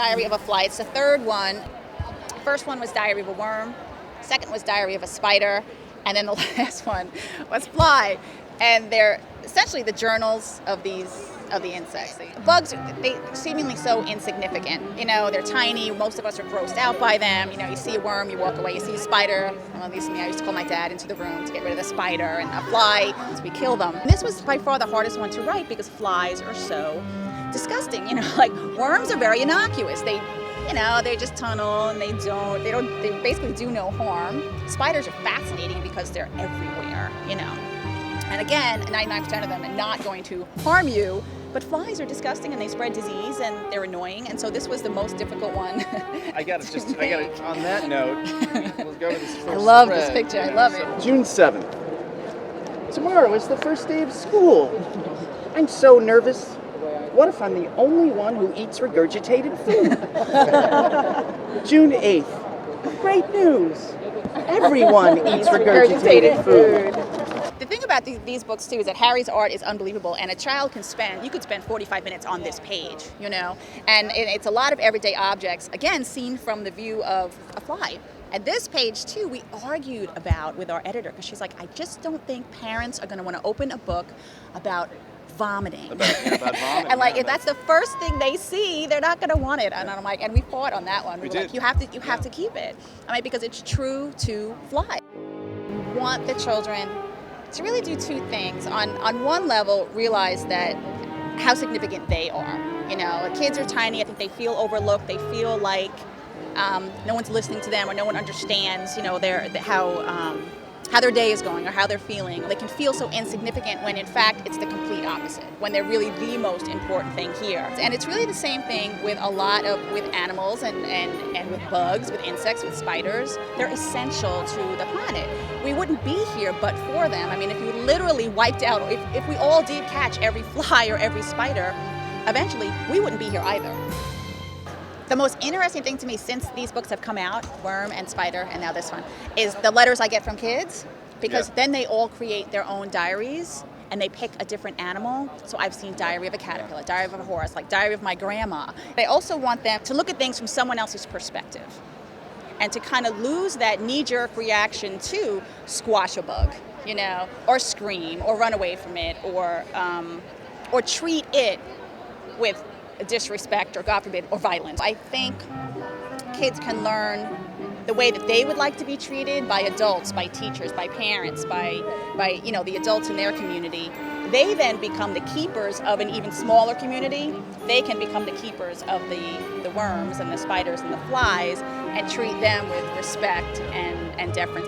Diary of a Fly. It's the third one. First one was Diary of a Worm. Second was Diary of a Spider. And then the last one was Fly. And they're essentially the journals of the insects. Bugs, they seemingly so insignificant. You know, they're tiny. Most of us are grossed out by them. You know, you see a worm, you walk away. You see a spider. Well, at least me, I used to call my dad into the room to get rid of the spider. And a fly, so we kill them. And this was by far the hardest one to write because flies are so disgusting. You know, like worms are very innocuous. They just tunnel and they basically do no harm. Spiders are fascinating because they're everywhere, you know. And again, 99% of them are not going to harm you, but flies are disgusting and they spread disease and they're annoying. And so this was the most difficult one. I got it. On that note, we'll go to this first I love spread. this picture. I love it. June 7th. Tomorrow is the first day of school. I'm so nervous. What if I'm the only one who eats regurgitated food? June 8th. Great news. Everyone eats regurgitated food. The thing about these books too is that Harry's art is unbelievable, and a child you could spend 45 minutes on this page, you know, and it's a lot of everyday objects, again, seen from the view of a fly. And this page too, we argued about with our editor, because she's like, I just don't think parents are going to want to open a book about vomiting. About vomiting. And like, if that's the first thing they see, they're not going to want it. And I'm like, and we fought on that one. We were did. like, you have to keep it. I mean, because it's true to fly. We want the children to really do two things. On one level, realize that how significant they are. You know, kids are tiny. I think they feel overlooked. They feel like no one's listening to them or no one understands, you know, how their day is going or how they're feeling. They can feel so insignificant when in fact it's the complete opposite, when they're really the most important thing here. And it's really the same thing with with animals and with bugs, with insects, with spiders. They're essential to the planet. We wouldn't be here but for them. I mean, if you literally wiped out, if we all did catch every fly or every spider, eventually we wouldn't be here either. The most interesting thing to me since these books have come out, Worm and Spider and now this one, is the letters I get from kids, because then they all create their own diaries and they pick a different animal. So I've seen Diary of a Caterpillar, Diary of a Horse, like Diary of my grandma. I also want them to look at things from someone else's perspective and to kind of lose that knee-jerk reaction to squash a bug, you know, or scream or run away from it or treat it with disrespect or, God forbid, or violence. I think kids can learn the way that they would like to be treated by adults, by teachers, by parents, by you know, the adults in their community. They then become the keepers of an even smaller community. They can become the keepers of the worms and the spiders and the flies and treat them with respect and deference.